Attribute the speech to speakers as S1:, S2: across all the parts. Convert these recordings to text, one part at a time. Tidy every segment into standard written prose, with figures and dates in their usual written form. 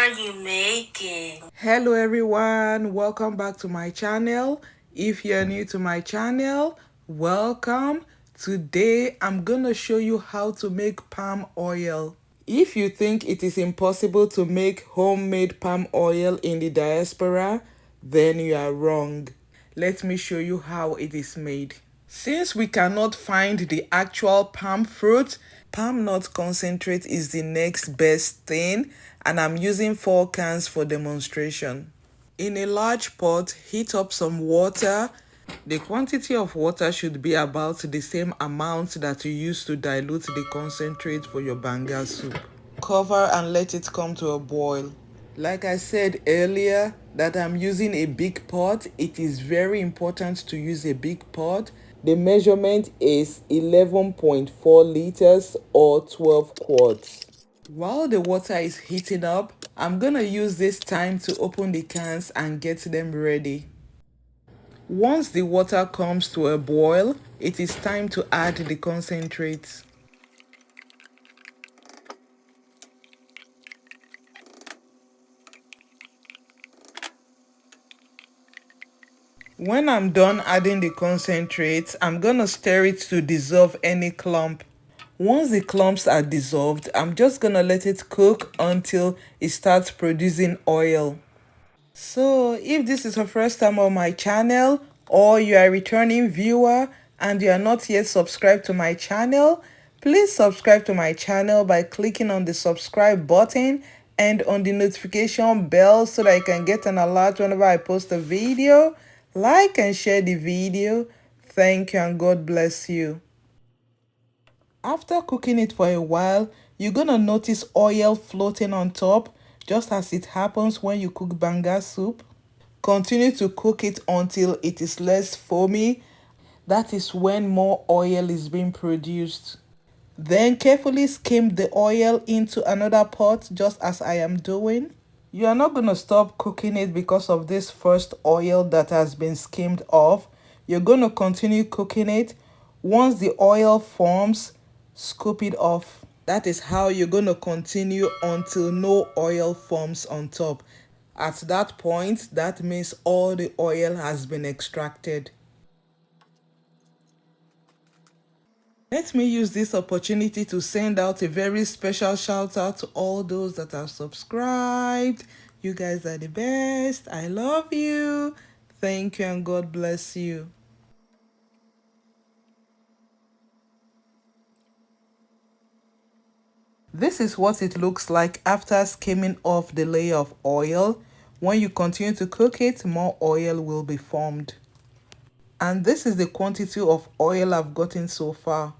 S1: are you making?
S2: Hello everyone, welcome back to my channel. If you're new to my channel, welcome. Today I'm gonna show you how to make palm oil. If you think it is impossible to make homemade palm oil in the diaspora, then you are wrong. Let me show you how it is made. Since we cannot find the actual palm fruit, palm nut concentrate is the next best thing, and I'm using 4 cans for demonstration. In a large pot, heat up some water. The quantity of water should be about the same amount that you use to dilute the concentrate for your banga soup. Cover and let it come to a boil. Like I said earlier that I'm using a big pot, it is very important to use a big pot. The measurement is 11.4 liters or 12 quarts. While the water is heating up, I'm gonna use this time to open the cans and get them ready. Once the water comes to a boil, it is time to add the concentrates. When I'm done adding the concentrates, I'm gonna stir it to dissolve any clump. Once the clumps are dissolved, I'm just gonna let it cook until it starts producing oil. So if this is your first time on my channel or you are a returning viewer and you are not yet subscribed to my channel, please subscribe to my channel by clicking on the subscribe button and on the notification bell so that you can get an alert whenever I post a video. Like and share the video. Thank you and God bless you. After cooking it for a while, you're gonna notice oil floating on top, just as it happens when you cook banga soup. Continue to cook it until it is less foamy. That is when more oil is being produced. Then carefully skim the oil into another pot, just as I am doing. You are not going to stop cooking it because of this first oil that has been skimmed off. You're going to continue cooking it. Once the oil forms, scoop it off. That is how you're going to continue until no oil forms on top. At that point, that means all the oil has been extracted. Let me use this opportunity to send out a very special shout out to all those that have subscribed. You guys are the best. I love you. Thank you and God bless you. This is what it looks like after skimming off the layer of oil. When you continue to cook it, more oil will be formed. And this is the quantity of oil I've gotten so far.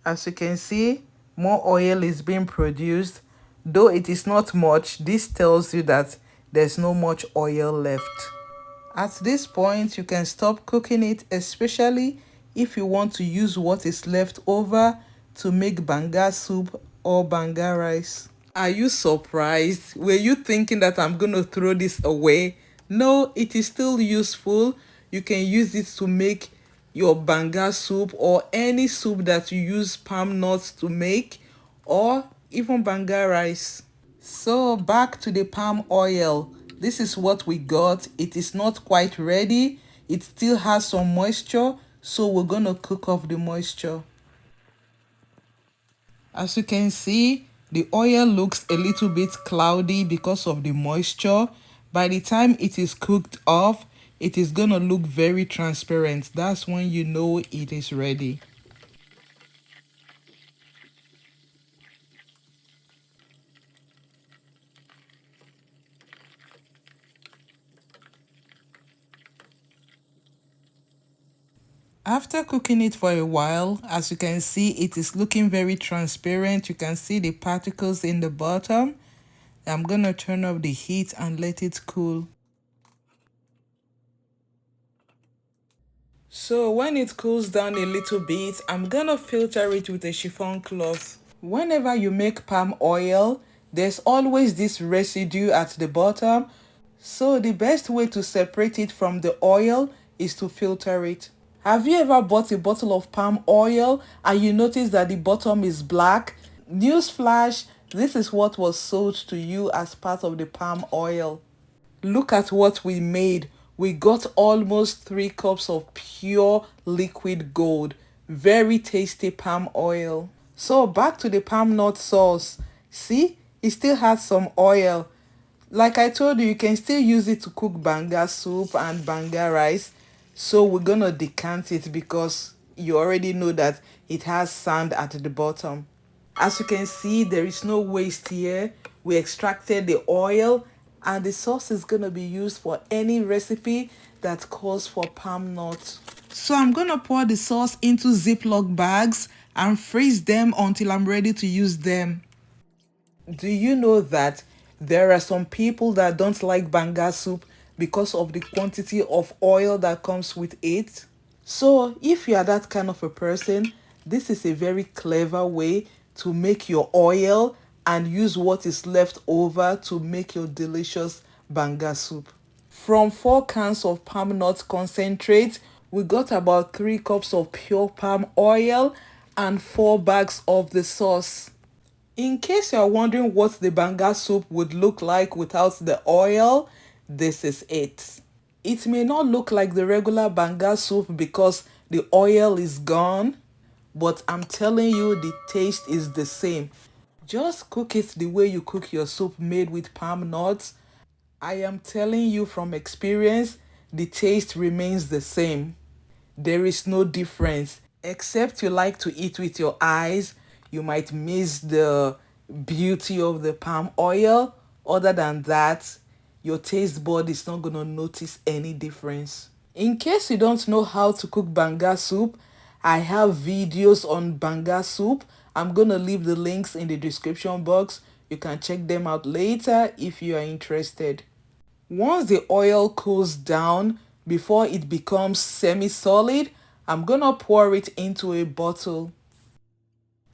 S2: As you can see, more oil is being produced. Though it is not much, this tells you that there's no much oil left. At this point, you can stop cooking it, especially if you want to use what is left over to make banga soup or banga rice. Are you surprised? Were you thinking that I'm going to throw this away? No, it is still useful. You can use it to make your banga soup or any soup that you use palm nuts to make, or even banga rice. So back to the palm oil. This is what we got. It is not quite ready. It still has some moisture, so we're going to cook off the moisture. As you can see, the oil looks a little bit cloudy because of the moisture. By the time it is cooked off, it is going to look very transparent. That's when you know it is ready. After cooking it for a while, as you can see, it is looking very transparent. You can see the particles in the bottom. I'm going to turn off the heat and let it cool. So when it cools down a little bit, I'm going to filter it with a chiffon cloth. Whenever you make palm oil, there's always this residue at the bottom. So the best way to separate it from the oil is to filter it. Have you ever bought a bottle of palm oil and you notice that the bottom is black? Newsflash, This is what was sold to you as part of the palm oil. Look at what we made. We got almost 3 cups of pure liquid gold. Very tasty palm oil. So back to the palm nut sauce. See, it still has some oil. Like I told you, you can still use it to cook banga soup and banga rice. So we're gonna decant it because you already know that it has sand at the bottom. As you can see, there is no waste here. We extracted the oil and the sauce is gonna be used for any recipe that calls for palm nuts. So I'm gonna pour the sauce into Ziploc bags and freeze them until I'm ready to use them. Do you know that there are some people that don't like banga soup because of the quantity of oil that comes with it? So, if you are that kind of a person, this is a very clever way to make your oil and use what is left over to make your delicious banga soup. From 4 cans of palm nut concentrate, we got about 3 cups of pure palm oil and 4 bags of the sauce. In case you're wondering what the banga soup would look like without the oil, this is it. It may not look like the regular banga soup because the oil is gone, but I'm telling you the taste is the same. Just cook it the way you cook your soup made with palm nuts. I am telling you from experience, the taste remains the same. There is no difference. Except you like to eat with your eyes, you might miss the beauty of the palm oil. Other than that, your taste bud is not going to notice any difference. In case you don't know how to cook banga soup, I have videos on banga soup. I'm going to leave the links in the description box. You can check them out later if you are interested. Once the oil cools down, before it becomes semi-solid, I'm gonna pour it into a bottle.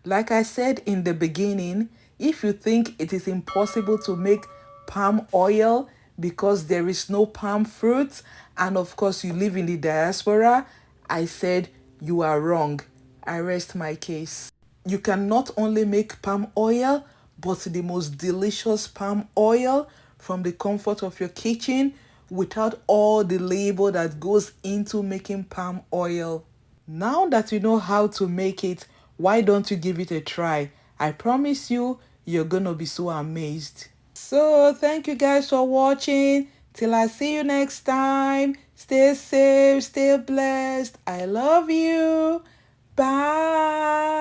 S2: Like I said in the beginning, if you think it is impossible to make palm oil because there is no palm fruit, and of course you live in the diaspora, I said you are wrong. I rest my case. You can not only make palm oil, but the most delicious palm oil from the comfort of your kitchen without all the labor that goes into making palm oil. Now that you know how to make it, why don't you give it a try? I promise you, you're gonna be so amazed. So, thank you guys for watching. Till I see you next time. Stay safe, stay blessed. I love you. Bye.